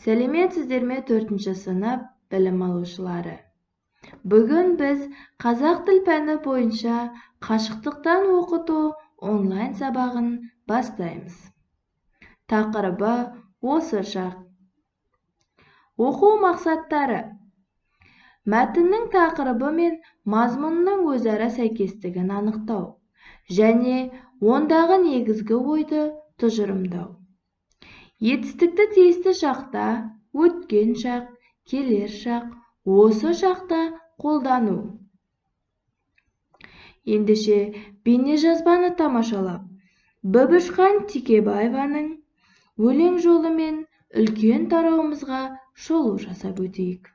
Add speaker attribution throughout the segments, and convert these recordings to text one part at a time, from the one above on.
Speaker 1: Сәлеметсіздер ме 4-ші сынып білім алушылары? Бүгін біз қазақ тіл пәні бойынша қашықтықтан оқыту онлайн сабағын бастаймыз. Тақырыбы осы шақ. Оқу мақсаттары. Мәтіннің тақырыбы мен мазмұнының өзара сәйкестігін анықтау және ондағы негізгі ойды тұжырымдау. Етістікті тиісті шақта, өткен шақ, келер шақ, осы шақта қолдану. Ендеше бейнежазбаны тамашалап, Бібішхан Текебаеваның өлең жолы мен үлкен тарауымызға шолу жасап өтейік.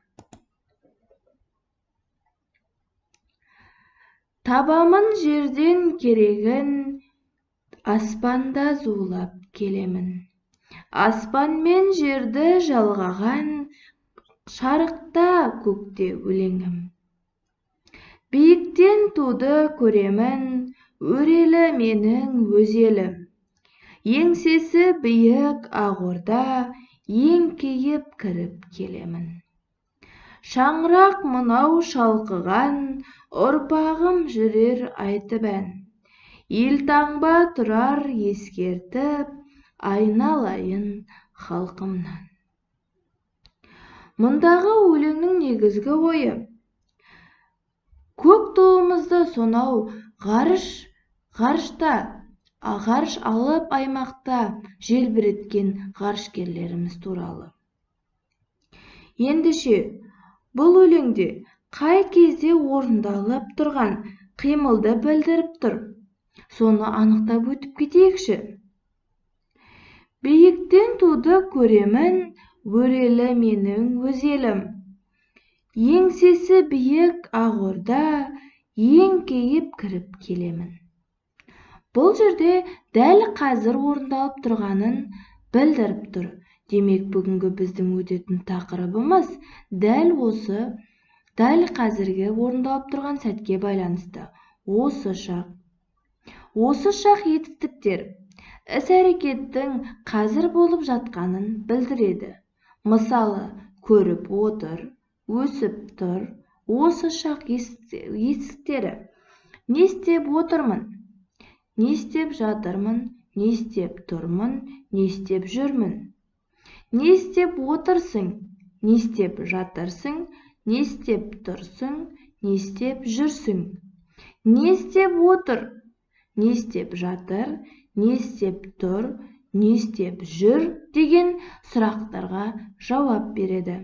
Speaker 1: Табамын жерден керегін, аспанда зулап келемін. Аспан мен жерді жалғаған, шарықта көкте өлеңім. Биіктен туды көремін, өрелі менің өз елім. Еңсесі биік ақ орда, еңкейіп кіріп келемін. Шаңырақ мынау шалқыған, ұрпағым жүрер айтып ән. Елтаңба тұрар ескертіп, айналайын халқымнан. Мұндағы өлеңнің негізгі ойы: көк туымызды сонау ғарыш алып аймақта желбіреткен ғарышкерлеріміз туралы. Ендеше, бұл өлеңде қай кезде орындалып тұрған қимылды білдіріп тұр? Соны анықтап өтіп кетейікші. Биіктен туды көремін, өрелі менің өз елім. Еңсесі биік ақ орда, еңкейіп кіріп келемін. Бұл жерде дәл қазір орындалып тұрғанын білдіріп тұр. Демек, бүгінгі біздің өтетін тақырыбымыз дәл қазіргі орындалып тұрған сәтке байланысты. Осы шақ. Осы шақ етістіктер іс-әрекеттің қазір болып жатқанын білдіреді. Мысалы, көріп отыр, өсіп тұр. Осы шақ етістіктері: не істеп отырмын, не істеп жатырмын, не істеп тұрмын, не істеп жүрмін. Не істеп отырсың, не істеп жатырсың, не істеп тұрсың, не істеп жүрсің. Не істеп отыр, не істеп жатыр, не істеп тұр, не істеп жүр деген сұрақтарға жауап береді.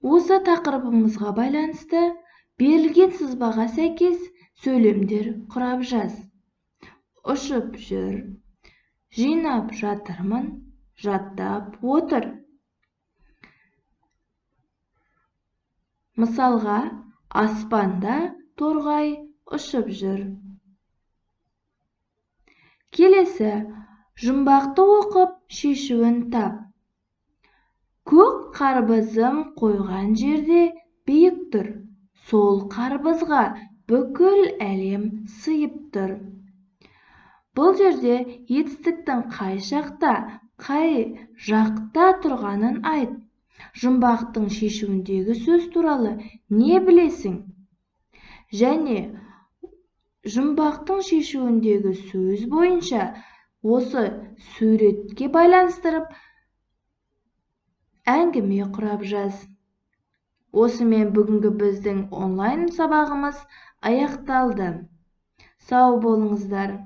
Speaker 1: Осы тақырыбымызға байланысты берілген сызбаға сәйкес сөйлемдер құрап жаз. Ұшып жүр, жинап жатырмын, жаттап отыр. Мысалға, аспанда торғай ұшып жүр. Келесі, жұмбақты оқып шешуін тап. Көк қарбызым қойған жерде биік тұр. Сол қарбызға бүкіл әлем сыйып тұр. Бұл жерде етістіктің қай шақта, қай жақта тұрғанын айт. Жұмбақтың шешуіндегі сөз туралы не білесің? Және жұмбақтың шешуіндегі сөз бойынша осы суретке байланыстырып әңгіме құрап жаз. Осымен бүгінгі біздің онлайн сабағымыз аяқталды. Сау болыңыздар.